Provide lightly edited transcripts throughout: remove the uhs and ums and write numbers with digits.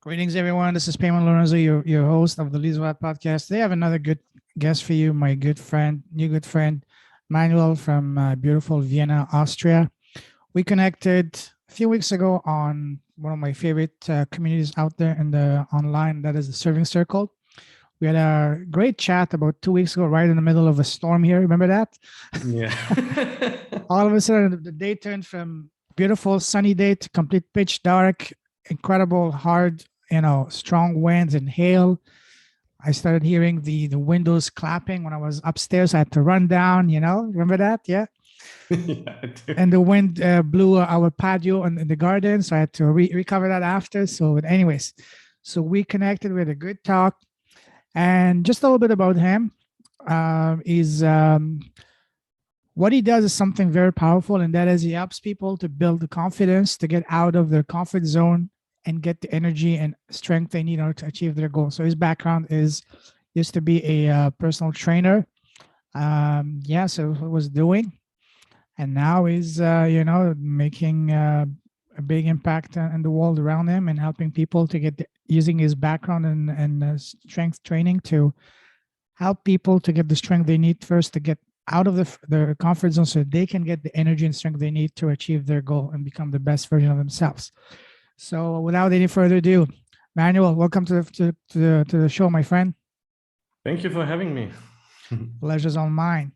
Greetings, everyone. This is Payman Lorenzo, your host of the Lizwat podcast. Today, I have another good guest for you, my new good friend, Manuel from beautiful Vienna, Austria. We connected a few weeks ago on one of my favorite communities out there in the online, that is the Serving Circle. We had a great chat about 2 weeks ago, right in the middle of a storm here. Remember that? Yeah. All of a sudden, the day turned from beautiful sunny day to complete pitch dark, incredible, hard, strong winds and hail. I started hearing the windows clapping when I was upstairs. I had to run down, remember that? Yeah. Yeah, I do. And the wind blew our patio in the garden. So I had to recover that after. So, but anyways, so we connected with a good talk. And just a little bit about him is what he does is something very powerful, and that is he helps people to build the confidence to get out of their comfort zone and get the energy and strength they need in order to achieve their goals. So his background is used to be a personal trainer. So he was doing, and now he's making a big impact in the world around him and helping people to get using his background and strength training to help people to get the strength they need first to get out of their comfort zone so they can get the energy and strength they need to achieve their goal and become the best version of themselves. So without any further ado, Manuel, welcome to the show, my friend. Thank you for having me. Pleasure's all mine.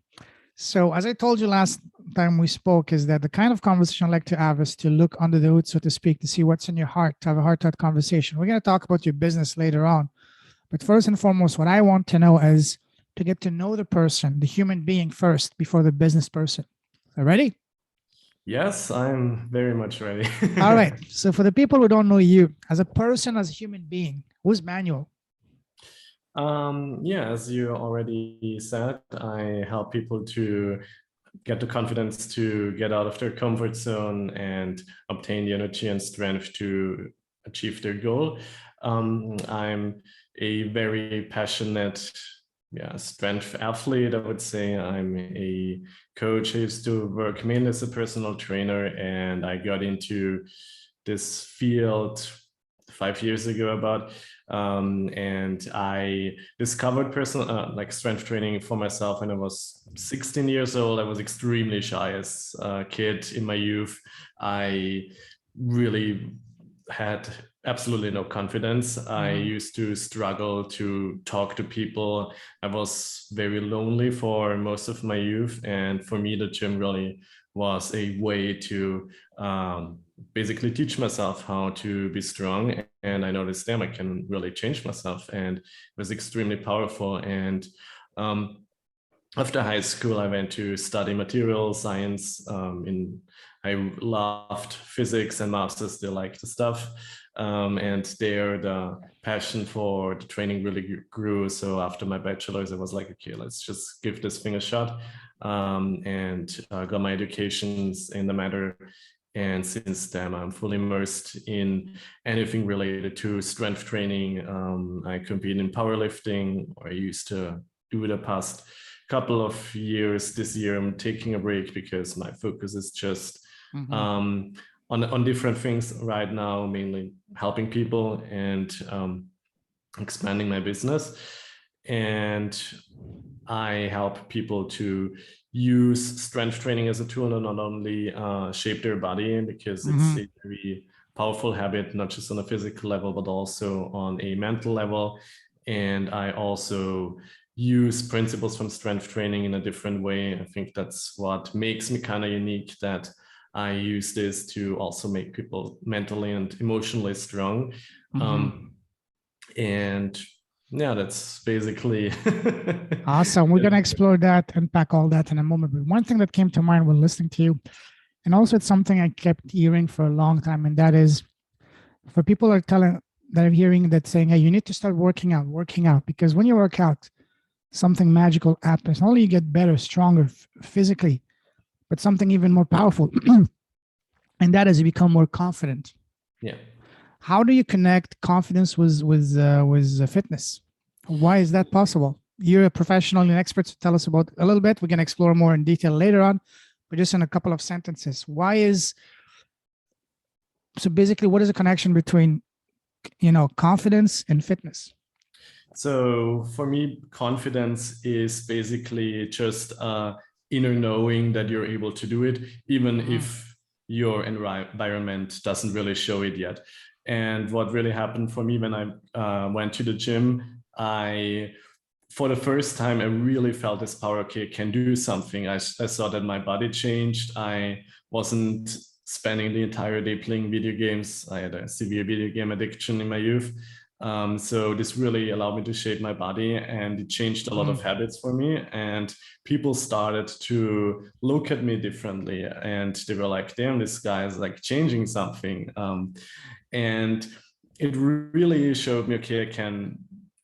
So as I told you last time we spoke, is that the kind of conversation I like to have is to look under the hood, so to speak, to see what's in your heart, to have a heart-to-heart conversation. We're going to talk about your business later on. But first and foremost, what I want to know is to get to know the person, the human being first before the business person. Are you ready? Yes, I'm very much ready. All right. So for the people who don't know you, as a person, as a human being, who's Manuel? As you already said, I help people to get the confidence to get out of their comfort zone and obtain the energy and strength to achieve their goal. I'm a very passionate strength athlete, I would say. I'm a coach. I used to work mainly as a personal trainer, and I got into this field 5 years ago about, and I discovered personal strength training for myself when I was 16 years old. I was extremely shy as a kid in my youth. I really had absolutely no confidence. I used to struggle to talk to people. I was very lonely for most of my youth. And for me, the gym really was a way to basically teach myself how to be strong. And I noticed, damn, I can really change myself. And it was extremely powerful. And after high school, I went to study material science. I loved physics and maths, still like the stuff. And there the passion for the training really grew. So after my bachelor's, I was like, okay, let's just give this thing a shot. And got my educations in the matter. And since then, I'm fully immersed in anything related to strength training. I compete in powerlifting, or I used to do the past couple of years. This year, I'm taking a break because my focus is just on different things right now, mainly helping people and expanding my business. And I help people to use strength training as a tool to not only shape their body, because it's a very powerful habit, not just on a physical level, but also on a mental level. And I also use principles from strength training in a different way. I think that's what makes me kind of unique, that I use this to also make people mentally and emotionally strong. And yeah, that's basically awesome. We're going to explore that, unpack all that in a moment. But one thing that came to mind when listening to you, and also it's something I kept hearing for a long time, and that is for people that are hearing that saying, hey, you need to start working out, because when you work out, something magical happens. Not only you get better, stronger physically, but something even more powerful. And that is you become more confident. Yeah. How do you connect confidence with fitness? Why is that possible? You're a professional and expert, so tell us about a little bit. We can explore more in detail later on, but just in a couple of sentences. So basically, what is the connection between confidence in fitness? So for me, confidence is basically just inner knowing that you're able to do it, even if your environment doesn't really show it yet. And what really happened for me when I went to the gym, for the first time, I really felt this power. Okay, I can do something. I saw that my body changed. I wasn't spending the entire day playing video games. I had a severe video game addiction in my youth. So this really allowed me to shape my body, and it changed a lot of habits for me. And people started to look at me differently, and they were like, damn, this guy is like changing something. And it really showed me, okay,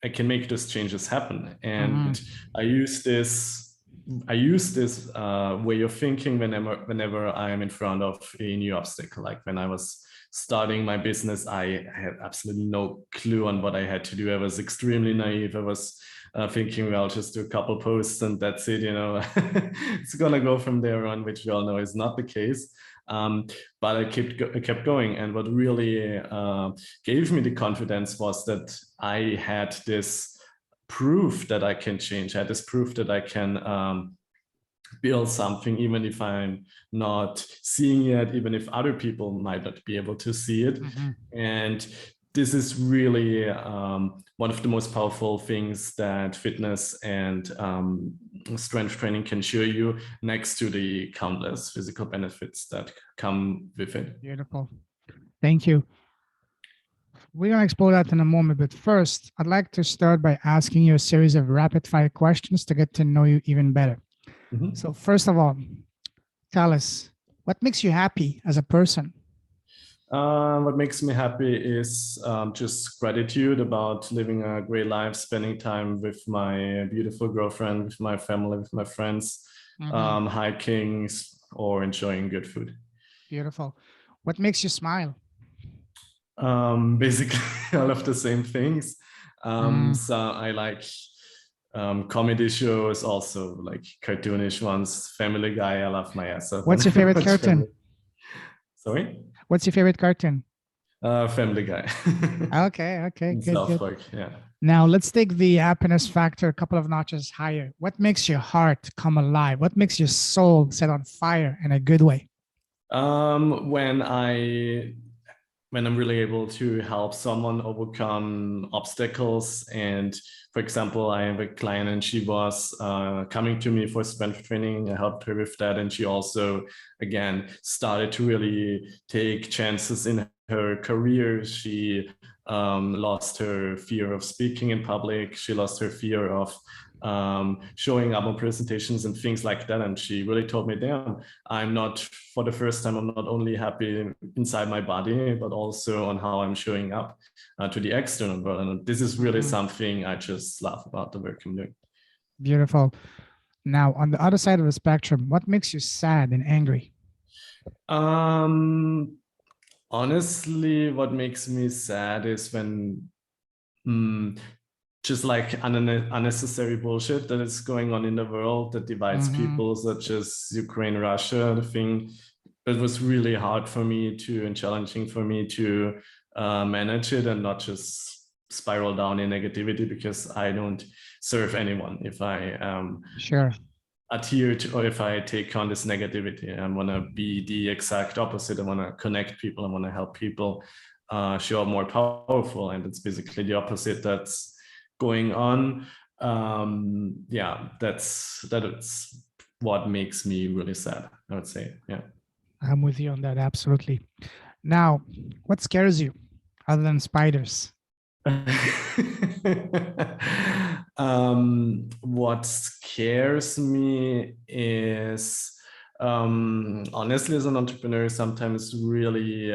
I can make those changes happen. And I use this way of thinking whenever I am in front of a new obstacle. Like when I was starting my business, I had absolutely no clue on what I had to do. I was extremely naive. I was thinking, well, just do a couple posts and that's it, it's gonna go from there on, which we all know is not the case. But I kept going. And what really gave me the confidence was that I had this proof that I can change. I had this proof that I can build something, even if I'm not seeing it, even if other people might not be able to see it. And this is really one of the most powerful things that fitness and strength training can show you, next to the countless physical benefits that come with it. Beautiful. Thank you. We're going to explore that in a moment, but first, I'd like to start by asking you a series of rapid fire questions to get to know you even better. So first of all, tell us, what makes you happy as a person? What makes me happy is just gratitude about living a great life, spending time with my beautiful girlfriend, with my family, with my friends, hiking, or enjoying good food. Beautiful. What makes you smile? Basically, all of the same things. So I like comedy shows, also like cartoonish ones. Family Guy, I love my ass off. What's your favorite cartoon? Sorry? What's your favorite cartoon? Family Guy. Okay, good, South good. Park, yeah. Now let's take the happiness factor a couple of notches higher. What makes your heart come alive? What makes your soul set on fire in a good way? When I'm really able to help someone overcome obstacles. And for example, I have a client and she was coming to me for strength training. I helped her with that. And she also, again, started to really take chances in her career. She lost her fear of speaking in public. She lost her fear of showing up on presentations and things like that. And she really told me, damn, for the first time, I'm not only happy inside my body, but also on how I'm showing up to the external world. And this is really something I just love about the work I'm doing. Beautiful. Now, on the other side of the spectrum, what makes you sad and angry? Honestly, what makes me sad is when just like unnecessary bullshit that is going on in the world that divides people, such as Ukraine, Russia. The thing that was really hard for me and challenging for me to manage it and not just spiral down in negativity, because I don't serve anyone if I adhere to, or if I take on this negativity. I want to be the exact opposite. I want to connect people. I want to help people show up more powerful, and it's basically the opposite that's going on. That's what makes me really sad, I would say. Yeah, I'm with you on that, absolutely. Now, what scares you other than spiders? What scares me is honestly, as an entrepreneur, sometimes really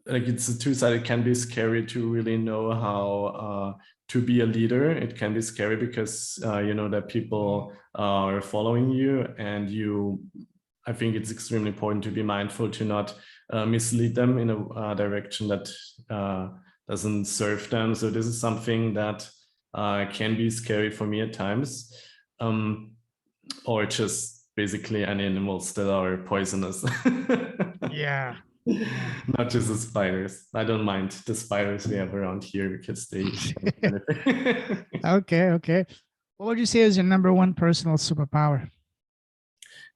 like it's a two-sided. It can be scary to really know how to be a leader. It can be scary because you know that people are following you, and I think it's extremely important to be mindful to not mislead them in a direction that doesn't serve them. So this is something that can be scary for me at times, or just basically any animals that are poisonous. Yeah. Not just the spiders. I don't mind the spiders we have around here because they don't do anything. Okay, okay. What would you say is your number one personal superpower?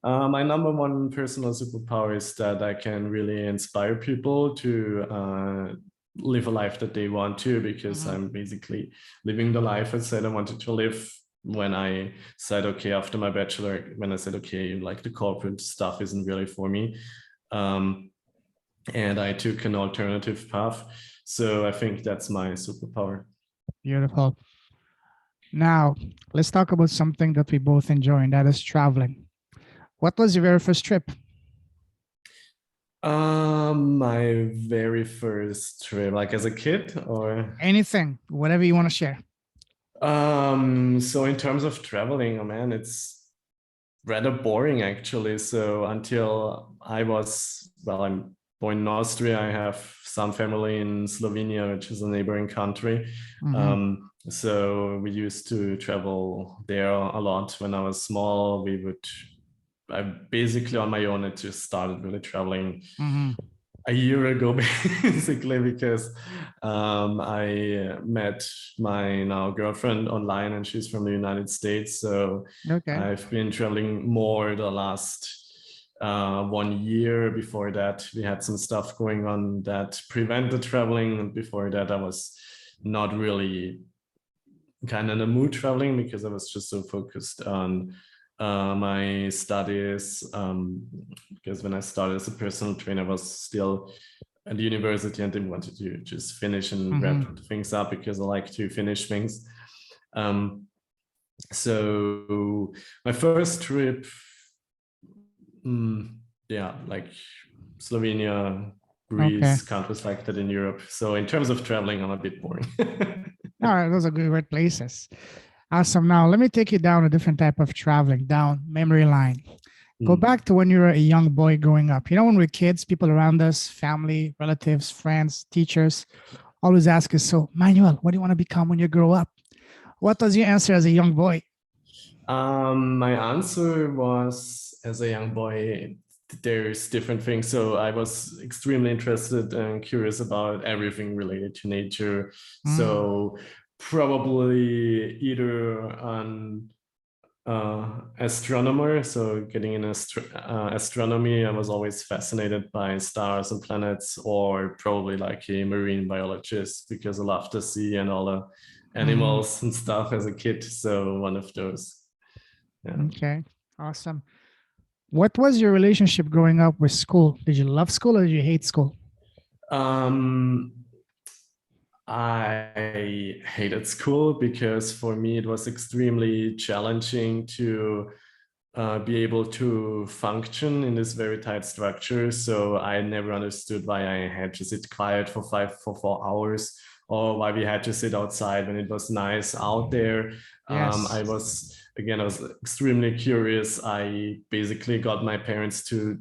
My number one personal superpower is that I can really inspire people to live a life that they want to, because I'm basically living the life I said I wanted to live when I said, okay, after my bachelor, when I said, okay, like the corporate stuff isn't really for me. And I took an alternative path. So I think that's my superpower. Beautiful. Now, let's talk about something that we both enjoy, and that is traveling. What was your very first trip? My very first trip, like as a kid, or Anything, whatever you want to share. so in terms of traveling, oh man, it's rather boring actually. So until I was, well, I'm born in Austria. I have some family in Slovenia, which is a neighboring country. So we used to travel there a lot when I was small. I basically on my own, I just started really traveling a year ago, basically, because I met my now girlfriend online, and she's from the United States. So Okay. I've been traveling more the last 1 year. Before that, we had some stuff going on that prevented traveling. And before that, I was not really kind of in the mood traveling, because I was just so focused on my studies. Because when I started as a personal trainer, I was still at the university and they wanted to just finish and wrap things up, because I like to finish things. So my first trip, yeah, like Slovenia, Okay. Greece, countries like that in Europe. So in terms of traveling, I'm a bit boring. All right, those are great places. Awesome. Now, let me take you down a different type of traveling, down memory line. Go back to when you were a young boy growing up. You know, when we're kids, people around us, family, relatives, friends, teachers, always ask us, so, Manuel, what do you want to become when you grow up? What was your answer as a young boy? My answer was, as a young boy, there's different things. So I was extremely interested and curious about everything related to nature. So probably either an astronomer. So getting in astronomy, I was always fascinated by stars and planets, or probably like a marine biologist, because I love the sea and all the animals and stuff as a kid. So one of those. Yeah. Okay, awesome. What was your relationship growing up with school? Did you love school or did you hate school? Um, I hated school, because for me it was extremely challenging to be able to function in this very tight structure. So I never understood why I had to sit quiet for 4 hours, or why we had to sit outside when it was nice out there. Yes. I was extremely curious. I basically got my parents to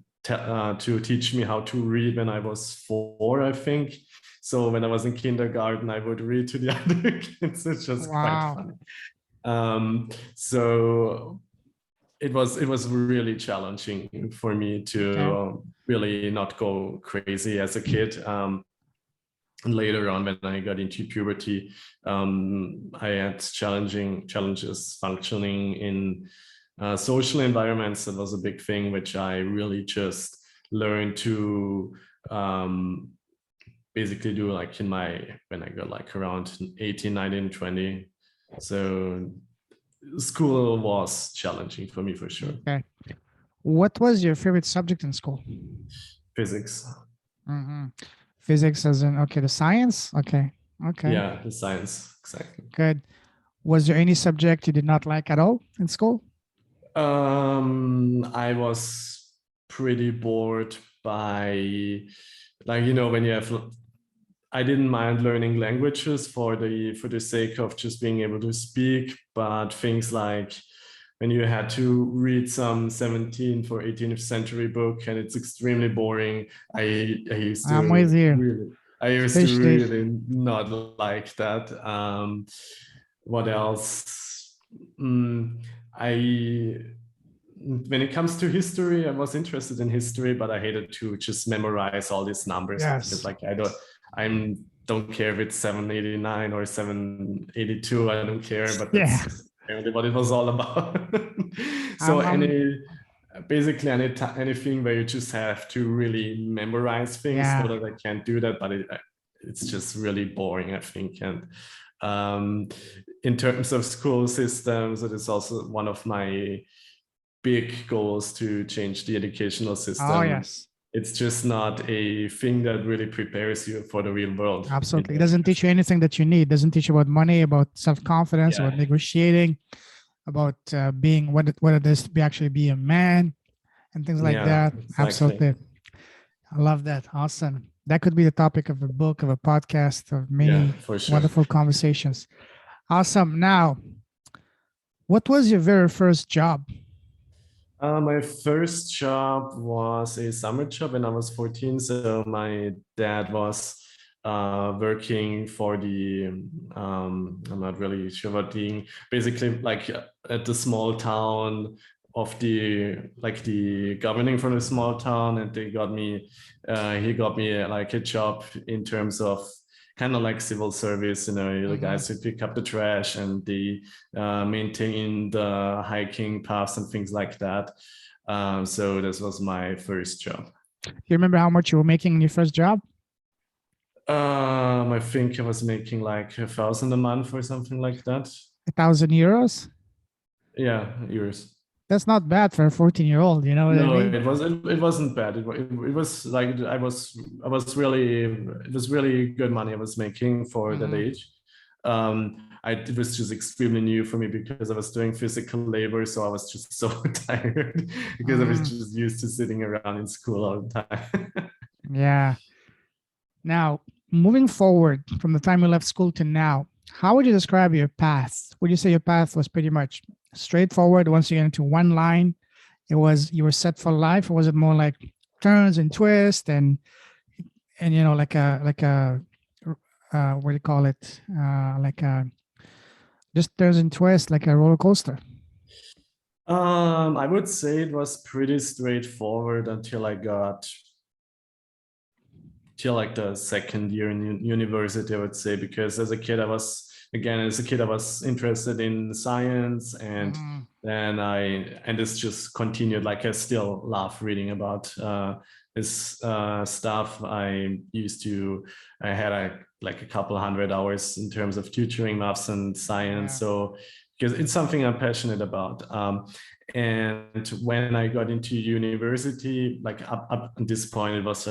teach me how to read when I was 4, I think. So when I was in kindergarten, I would read to the other kids. It's just quite Wow. funny. So it was really challenging for me Okay. to really not go crazy as a kid. And later on, when I got into puberty, I had challenges functioning in social environments. That was a big thing, which I really just learned to basically do like when I got like around 18, 19, 20. So school was challenging for me for sure. Okay. What was your favorite subject in school? Physics. Physics, as in, okay, the science? Okay. Okay. Yeah, the science, exactly. Good. Was there any subject you did not like at all in school? I was pretty bored by, like, when you have, I didn't mind learning languages for the sake of just being able to speak, but things like when you had to read some 17th or 18th century book and it's extremely boring, I used I'm with to you, really, I used to especially. really not like that. What else? I when it comes to history, I was interested in history, but I hated to just memorize all these numbers because Yes. like I don't care if it's 789 or 782. I don't care, but Yeah. that's apparently what it was all about. So I'm basically anything where you just have to really memorize things, yeah. not that I can't do that, but it's just really boring, I think. And um, in terms of school systems, it is also one of my big goals to change the educational Oh system. yes. It's just not a thing that really prepares you for the real world. Absolutely. It doesn't teach you anything that you need. It doesn't teach you about money, about self-confidence, Yeah, about negotiating, about being what it is to be actually be a man and things like yeah, that. exactly. Absolutely. I love that. Awesome. That could be the topic of a book, of a podcast, of Yeah, many for sure. wonderful conversations. Awesome. Now, what was your very first job? My first job was a summer job when I was 14. So my dad was working for the, I'm not really sure what the, basically like at the small town of the governing from a small town. And he got me like a job in terms of kind of like civil service, the Mhm. guys who pick up the trash and the maintain the hiking paths and things like that. So this was my first job. Do you remember how much you were making in your first job? I think I was making like 1,000 a month or something like that. 1,000 euros? Yeah, euros. That's not bad for a 14-year-old. You know what I No, mean? it wasn't bad. It was like I was really it was really good money I was making for that Mhm. age. It was just extremely new for me because I was doing physical labor, so I was just so tired because I was Mhm. just used to sitting around in school all the time. Yeah. Now, moving forward from the time you left school to now, how would you describe your path? Would you say your path was pretty much straightforward once you get into one line? You were set for life, or was it more like turns and twists and like a what do you call it? Like a just turns and twists like a roller coaster. I would say it was pretty straightforward until I got till like the second year in university, I would say, because as a kid, I was interested in science, and Mhm. and this just continued. Like I still love reading about this stuff. I had like a couple hundred hours in terms of tutoring maths and science. Yeah. So because it's something I'm passionate about. And when I got into university, like up at this point, it was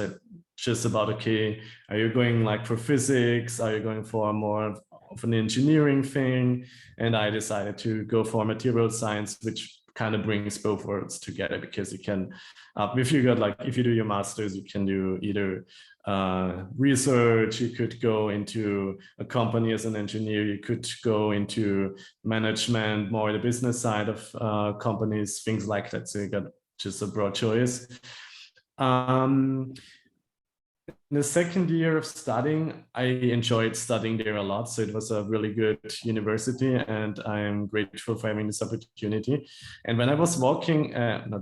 just about, okay, are you going like for physics? Are you going for more of an engineering thing? And I decided to go for material science, which kind of brings both worlds together, because you can, if you do your master's, you can do either research, you could go into a company as an engineer, you could go into management, more the business side of companies, things like that. So you got just a broad choice. Um, in the second year of studying, I enjoyed studying there a lot. So it was a really good university, and I'm grateful for having this opportunity. And when I was not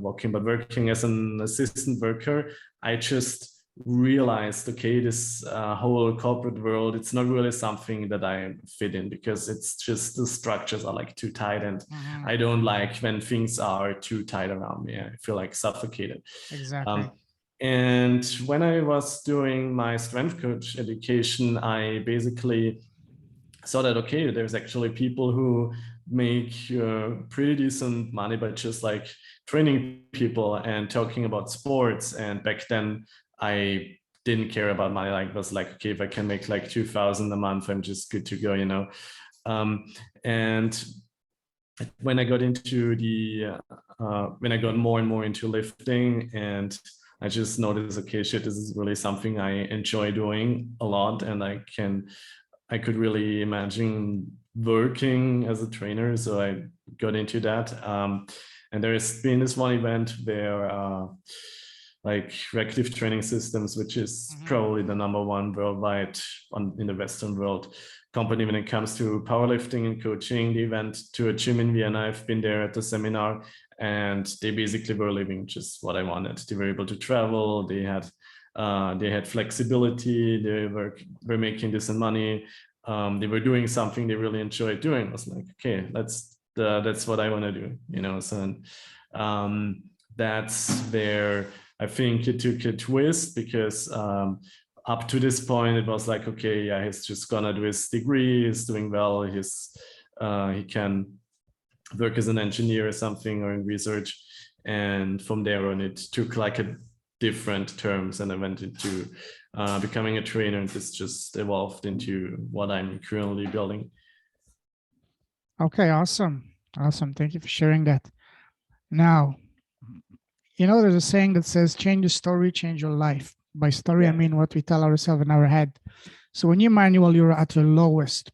walking, but working as an assistant worker, I just realized, okay, this whole corporate world, it's not really something that I fit in, because it's just the structures are like too tight, and Mhm. I don't like when things are too tight around me. I feel like suffocated. Exactly. Um, and when I was doing my strength coach education, I basically saw that, okay, there's actually people who make pretty decent money by just like training people and talking about sports. And back then, I didn't care about money. Like, was like, okay, if I can make like 2,000 a month, I'm just good to go. Um, and when I got into when I got more and more into lifting, and I just noticed, okay, shit, this is really something I enjoy doing a lot, and I could really imagine working as a trainer. So I got into that. And there's been this one event where like reactive training systems, which is Mhm. probably the number one worldwide in the Western world company when it comes to powerlifting and coaching. They went to a gym in Vienna. I've been there at the seminar, and they basically were living just what I wanted. They were able to travel, they had flexibility, they were making decent money, they were doing something they really enjoyed doing. I was like, okay, that's what I want to do, you know. So that's where I think it took a twist, because up to this point it was like, okay, yeah, he's just gonna do his degree, he's doing well, he can work as an engineer or something, or in research. And from there on, it took like a different terms, and I went into becoming a trainer, and this just evolved into what I'm currently building. Okay, awesome. Awesome. Thank you for sharing that. Now, you know, there's a saying that says, change your story, change your life. By story, I Yeah. mean what we tell ourselves in our head. So when you Manuel, you're at your lowest,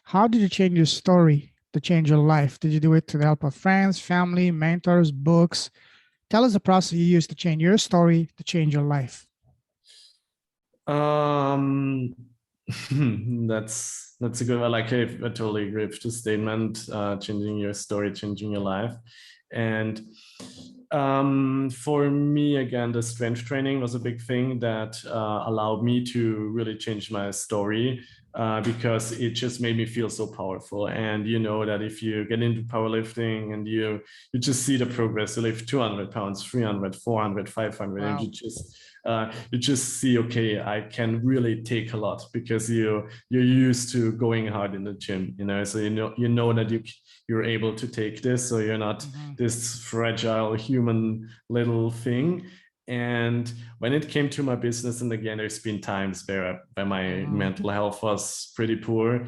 how did you change your story to change your life? Did you do it to the help of friends, family, mentors, books? Tell us the process you used to change your story to change your life. Um, that's a good one. Like, I totally agree with the statement, changing your story, changing your life. And for me, again, the strength training was a big thing that allowed me to really change my story, because it just made me feel so powerful. And you know that if you get into powerlifting and you just see the progress, you lift 200 pounds, 300, 400, 500, Wow. and you just see, okay, I can really take a lot, because you're used to going hard in the gym, you know. So you know that you're able to take this, so you're not this fragile human little thing. And when it came to my business, and again, there's been times where my mental health was pretty poor,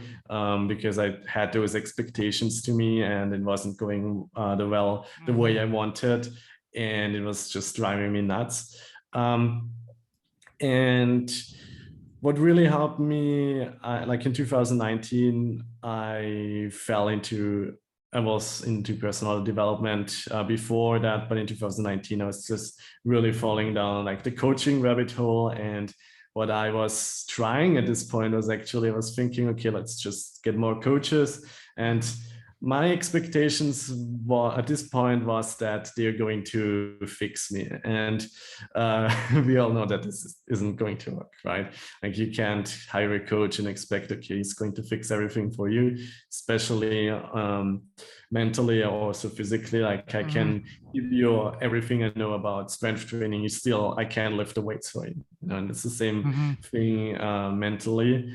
because I had those expectations to me, and it wasn't going the way I wanted, and it was just driving me nuts. And what really helped me, like in 2019, I was into personal development before that, but in 2019, I was just really falling down like the coaching rabbit hole. And what I was trying at this point was actually, I was thinking, okay, let's just get more coaches. And my expectations at this point was that they're going to fix me. And we all know that this isn't going to work, right? Like, you can't hire a coach and expect, okay, he's going to fix everything for you, especially mentally or also physically. Like, I can give you everything I know about strength training, I can't lift the weights for you. And it's the same thing mentally.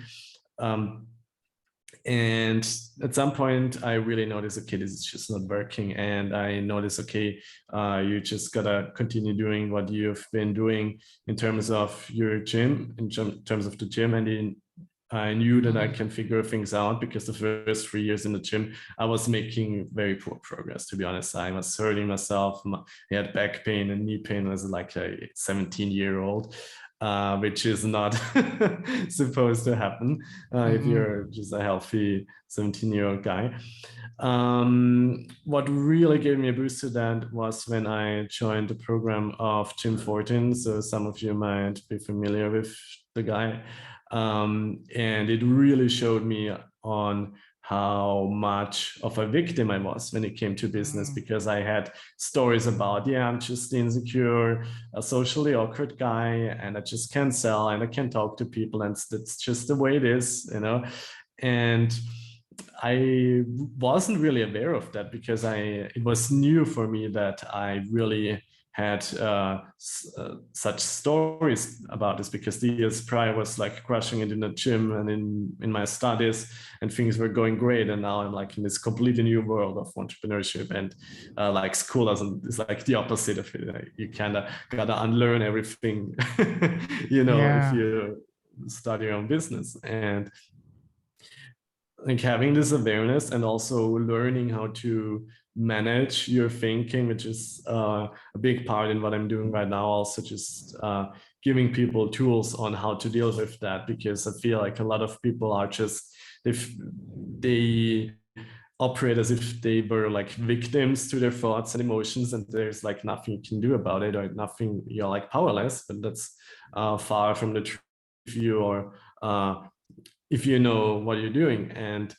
And at some point, I really noticed, okay, this is just not working. And I noticed, okay, you just gotta continue doing what you've been doing in terms of your gym, in terms of the gym. And I knew that I can figure things out, because the first 3 years in the gym, I was making very poor progress, to be honest. I was hurting myself. I had back pain and knee pain as like a 17-year-old. Which is not supposed to happen if you're just a healthy 17-year-old guy. What really gave me a boost to that was when I joined the program of Jim Fortin. So some of you might be familiar with the guy. And it really showed me on how much of a victim I was when it came to business, because I had stories about, yeah, I'm just insecure, a socially awkward guy, and I just can't sell, and I can't talk to people, and that's just the way it is, you know. And I wasn't really aware of that, because it was new for me that I really had such stories about this, because the years prior was like crushing it in the gym and in my studies, and things were going great. And now I'm like in this completely new world of entrepreneurship, and like school is like the opposite of it. Like, you kind of gotta unlearn everything, you know, if you start your own business. And like having this awareness, and also learning how to manage your thinking, which is a big part in what I'm doing right now. Also just giving people tools on how to deal with that, because I feel like a lot of people are just, they operate as if they were like victims to their thoughts and emotions, and there's like nothing you can do about it, or nothing, you're like powerless. But that's far from the truth. If you are if you know what you're doing. And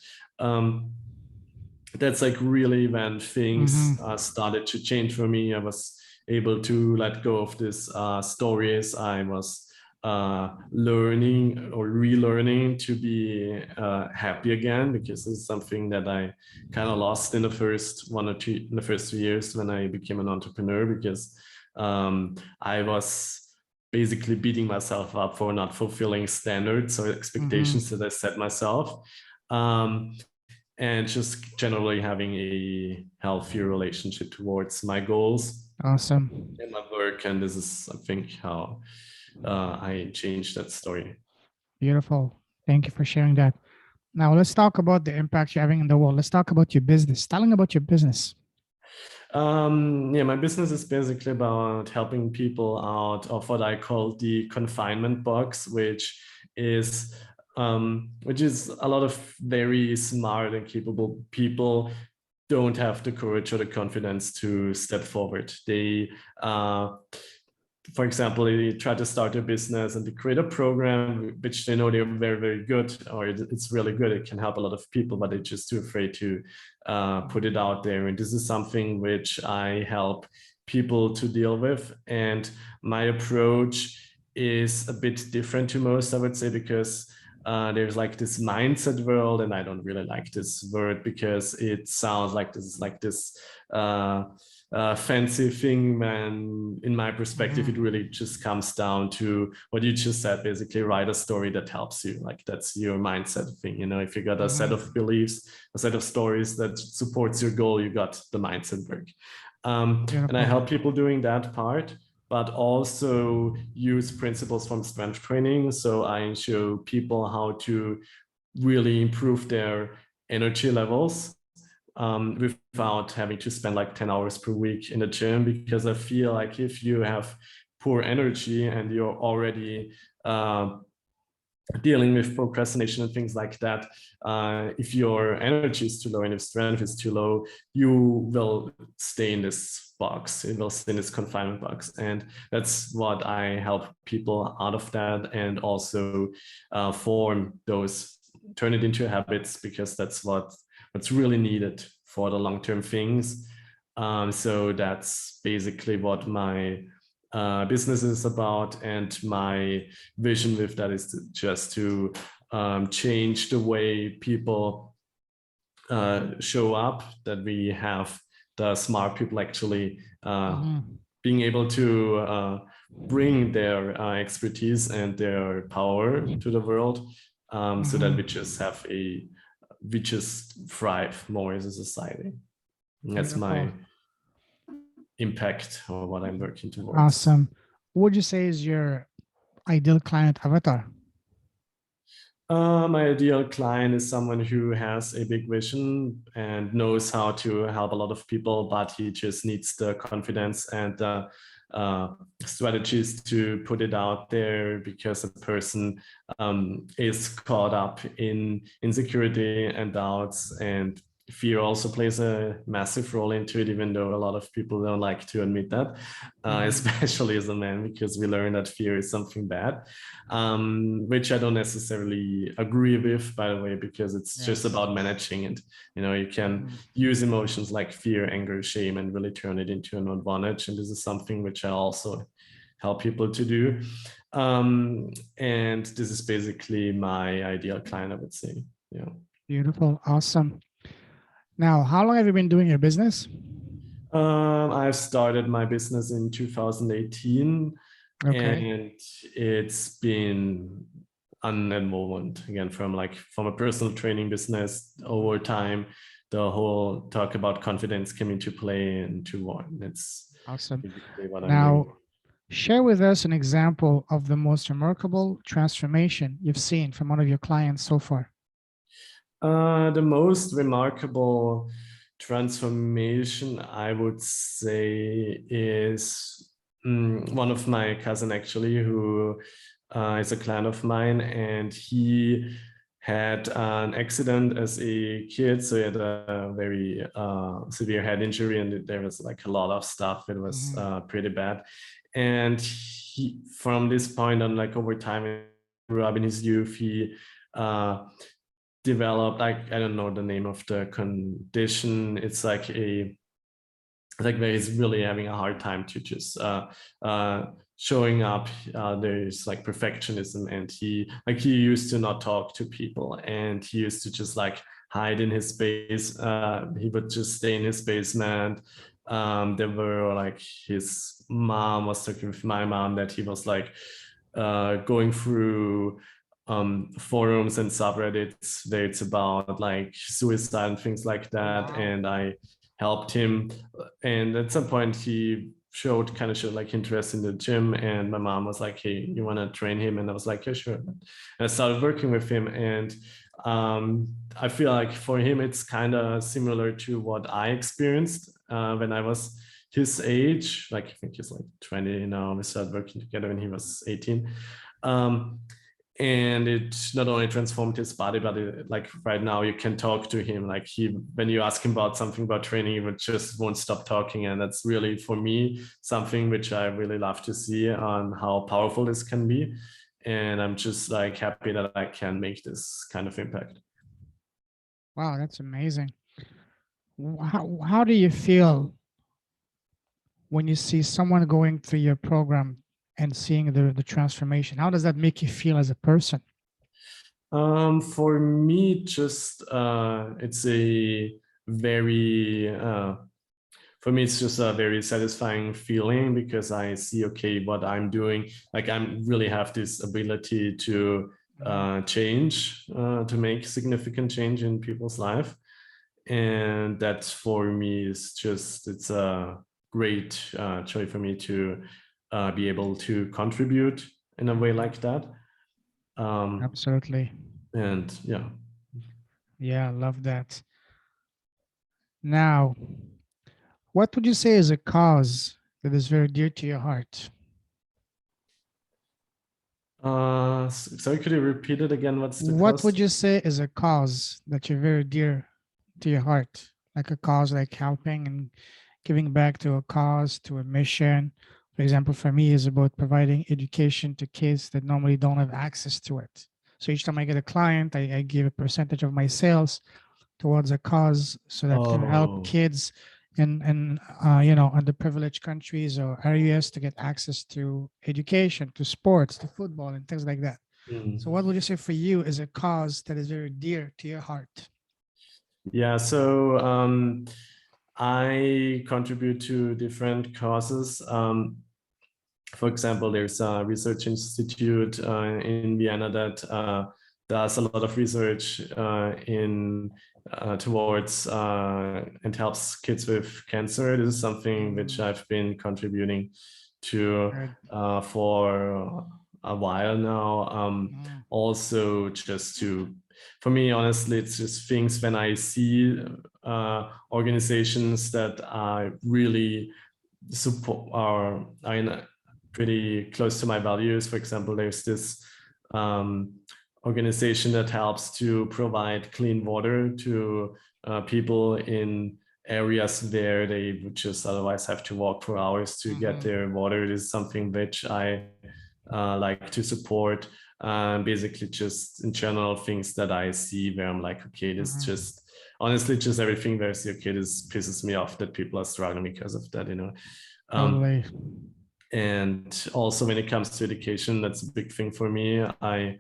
that's like really when things Mm-hmm. started to change for me. I was able to let go of these stories. I was learning or relearning to be happy again, because it's something that I kind of lost in the first 2 years when I became an entrepreneur, because I was basically beating myself up for not fulfilling standards or expectations Mm-hmm. that I set myself. And just generally having a healthier relationship towards my goals Awesome. in my work. And this is, I think, how I changed that story. Beautiful. Thank you for sharing that. Now let's talk about the impact you're having in the world. Let's talk about your business. Telling about your business. Yeah, my business is basically about helping people out of what I call the confinement box, is which is a lot of very smart and capable people don't have the courage or the confidence to step forward. They for example, they try to start a business and they create a program which they know they're very, very good, or it's really good. It can help a lot of people, but they're just too afraid to put it out there. And this is something which I help people to deal with. And my approach is a bit different to most, I would say, because there's like this mindset world, and I don't really like this word because it sounds like this is like this fancy thing, when in my perspective it Mm-hmm. really just comes down to what you just said. Basically, write a story that helps you. Like, that's your mindset thing. If you got a set of Mm-hmm. beliefs, a set of stories that supports your goal, you got the mindset work. And I Beautiful. help people doing that part, but also use principles from strength training. So I show people how to really improve their energy levels without having to spend like 10 hours per week in the gym. Because I feel like if you have poor energy and you're already dealing with procrastination and things like that, if your energy is too low and if strength is too low, you will stay in this box. It will stay in this confinement box. And that's what I help people out of that, and also turn it into habits, because that's what's really needed for the long-term things. So that's basically what my business is about, and my vision with that is just to change the way people show up, that we have the smart people actually Mm-hmm. being able to bring their expertise and their power to the world, so that Mm-hmm. we just thrive more as a society. And that's Beautiful. my impact, or what I'm working towards. Awesome. What would you say is your ideal client avatar? My ideal client is someone who has a big vision and knows how to help a lot of people, but he just needs the confidence and uh, strategies to put it out there, because a person is caught up in insecurity and doubts, and fear also plays a massive role into it, even though a lot of people don't like to admit that, Mm-hmm. especially as a man, because we learn that fear is something bad, which I don't necessarily agree with, by the way, because it's just Yes. about managing it. You can Mm-hmm. use emotions like fear, anger, shame, and really turn it into an advantage. And this is something which I also help people to do. And this is basically my ideal client, I would say. Yeah. Beautiful. Awesome. Now, how long have you been doing your business? I've started my business in 2018, Okay. and it's been an enrollment again, from a personal training business. Over time, the whole talk about confidence came into play, and to one. That's Awesome. basically what I'm doing. Now, share with us an example of the most remarkable transformation you've seen from one of your clients so far. The most remarkable transformation, I would say, is one of my cousin, actually, who is a client of mine, and he had an accident as a kid. So he had a very severe head injury, and there was like a lot of stuff. It was Mm-hmm. pretty bad. And from this point on, like over time, grew up in his youth, he developed, like, I don't know the name of the condition. It's like where he's really having a hard time to just showing up. There's like perfectionism, and he used to not talk to people, and he used to just like hide in his space. He would just stay in his basement. There were like, his mom was talking with my mom that he was like going through forums and subreddits where it's about like suicide and things like that. Wow. And I helped him, and at some point he showed like interest in the gym, and my mom was like, hey, you want to train him? And I was like, yeah, sure. And I started working with him, and I feel like for him it's kind of similar to what I experienced when I was his age. Like, I think he's like 20 now. We started working together when he was 18. And it not only transformed his body, but like right now you can talk to him. Like, when you ask him about something about training, he would just won't stop talking. And that's really, for me, something which I really love to see on how powerful this can be. And I'm just like happy that I can make this kind of impact. Wow, that's amazing. How do you feel when you see someone going through your program and seeing the transformation? How does that make you feel as a person? For me, just it's a very for me, it's just a very satisfying feeling, because I see, okay, what I'm doing, like, I really have this ability to change, to make significant change in people's life. And that for me is just, it's a great joy for me to be able to contribute in a way like that. Absolutely. And yeah. Yeah, I love that. Now, what would you say is a cause that is very dear to your heart? Sorry, could you repeat it again? What's the What would cost? you say is a cause that you're very dear to your heart? Like a cause like helping and giving back to a cause, to a mission. For example, for me, is about providing education to kids that normally don't have access to it. So each time I get a client, I give a percentage of my sales towards a cause so that can help Oh. kids in underprivileged countries or areas to get access to education, to sports, to football, and things like that. So, what would you say for you is a cause that is very dear to your heart? Yeah, so I contribute to different causes. For example, there's a research institute in Vienna that does a lot of research in towards and helps kids with cancer. This is something which I've been contributing to Good. for a while now. Also, just to, for me, honestly, it's just things when I see organizations that are really support are in pretty close to my values. For example, there's this organization that helps to provide clean water to people in areas where they would just otherwise have to walk for hours to get their water. It is something which I like to support. Basically, just in general, things that I see where I'm like, okay, this just honestly, just everything where I see, okay, this pisses me off that people are struggling because of that, you know. Totally. And also when it comes to education, that's a big thing for me. I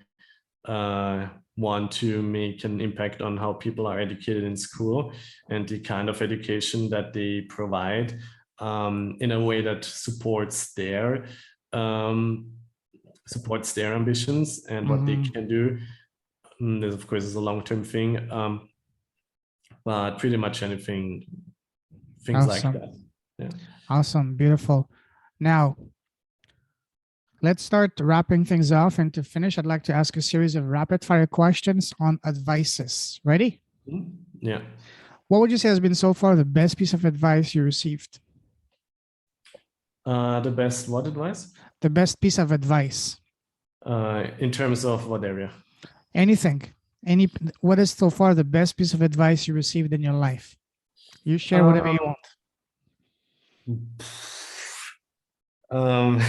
want to make an impact on how people are educated in school and the kind of education that they provide in a way that supports their ambitions and what they can do. This, of course, is a long-term thing, but pretty much anything, things like Awesome. that. Yeah. Awesome. Beautiful. Now, let's start wrapping things off. And to finish, I'd like to ask a series of rapid fire questions on advices. Ready? Yeah. What would you say has been so far the best piece of advice you received? The best what advice? The best piece of advice. In terms of what area? Anything. What is so far the best piece of advice you received in your life? You share whatever you want. Um,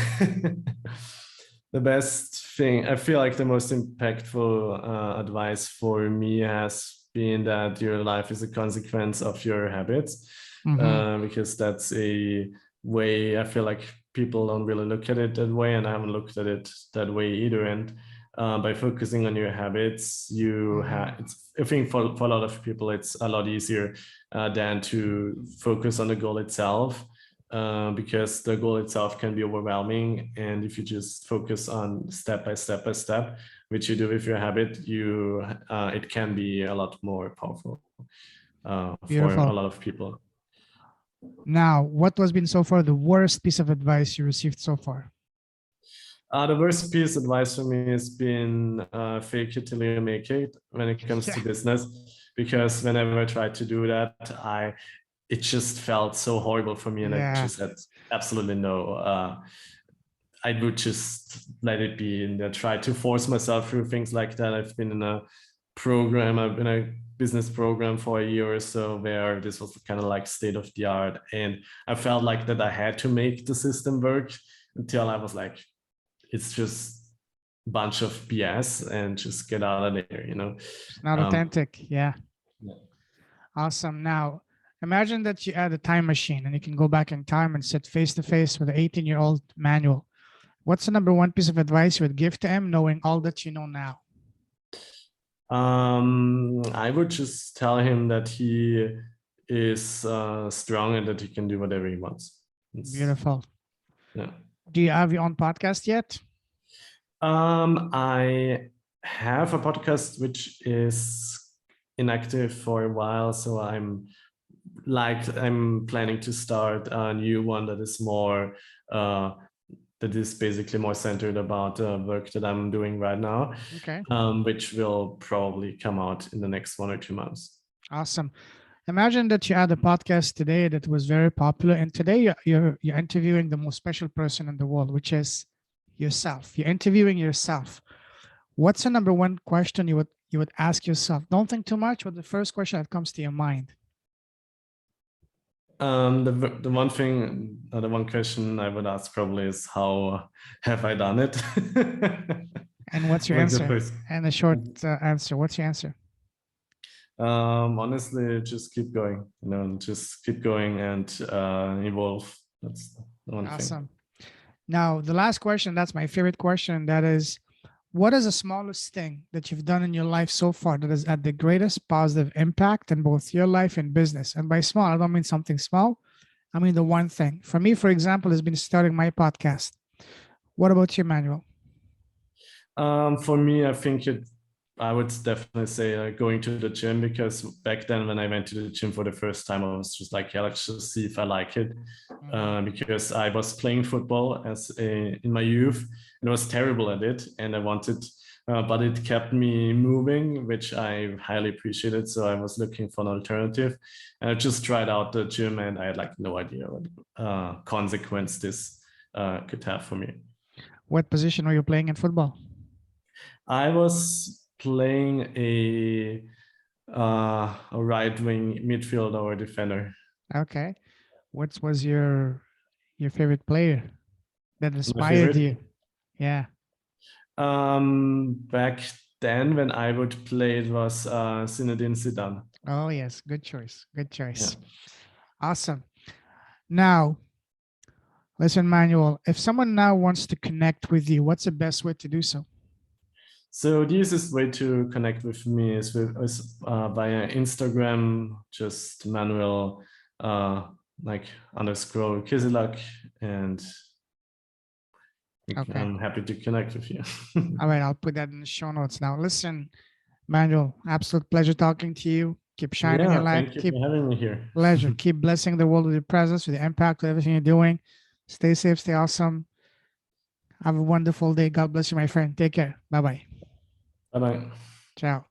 The best thing, I feel like the most impactful advice for me has been that your life is a consequence of your habits, because that's a way I feel like people don't really look at it that way, and I haven't looked at it that way either. And by focusing on your habits, you have. I think for a lot of people, it's a lot easier than to focus on the goal itself. Because the goal itself can be overwhelming, and if you just focus on step by step by step, which you do with your habit, it can be a lot more powerful for a Beautiful. lot of people. Now, what has been so far the worst piece of advice you received so far? The worst piece of advice for me has been fake it till you make it when it comes to business, because whenever I tried to do that, it just felt so horrible for me, and I just had absolutely no. I would just let it be and try to force myself through things like that. I've been in a business program for a year or so where this was kind of like state of the art, and I felt like that I had to make the system work until I was like, it's just a bunch of BS and just get out of there, It's not authentic. Yeah. Awesome. Now, imagine that you add a time machine and you can go back in time and sit face to face with an 18-year-old Manuel. What's the number one piece of advice you would give to him, knowing all that you know now? I would just tell him that he is strong and that he can do whatever he wants. Beautiful. Yeah. Do you have your own podcast yet? I have a podcast which is inactive for a while, so I'm planning to start a new one that is more that is basically more centered about work that I'm doing right now. Okay. Which will probably come out in the next 1 or 2 months. Awesome. Imagine that you had a podcast today that was very popular, and today you're interviewing the most special person in the world, which is yourself. You're interviewing yourself. What's the number one question you would ask yourself? Don't think too much. What the first question that comes to your mind? The one question I would ask probably is, how have I done it? And what's your Like the answer? first. And a short answer. What's your answer? Honestly, just keep going. Just keep going and evolve. That's the one thing. Awesome. Now, the last question, that's my favorite question. That is, what is the smallest thing that you've done in your life so far that has had the greatest positive impact in both your life and business? And by small, I don't mean something small. I mean the one thing. For me, for example, has been starting my podcast. What about you, Manuel? For me, I would definitely say going to the gym, because back then when I went to the gym for the first time, I was just like, yeah, let's just see if I like it. Because I was playing football in my youth, and I was terrible at it, and I wanted, but it kept me moving, which I highly appreciated. So I was looking for an alternative, and I just tried out the gym, and I had like no idea what consequence this could have for me. What position were you playing in football? I was playing a right-wing midfielder or defender. Okay. What was your favorite player that My inspired favorite? you? Yeah. Back then when I would play, it was Zinedine Zidane. Oh, yes. Good choice. Good choice. Yeah. Awesome. Now, listen, Manuel, if someone now wants to connect with you, what's the best way to do so? So the easiest way to connect with me is via Instagram, just Manuel _ Kisilak, and Okay. I'm happy to connect with you. All right, I'll put that in the show notes now. Listen, Manuel, absolute pleasure talking to you. Keep shining your light. Thank you Keep for having me here. pleasure. Keep blessing the world with your presence, with the impact of everything you're doing. Stay safe, stay awesome. Have a wonderful day. God bless you, my friend. Take care. Bye-bye. Bye-bye. Ciao.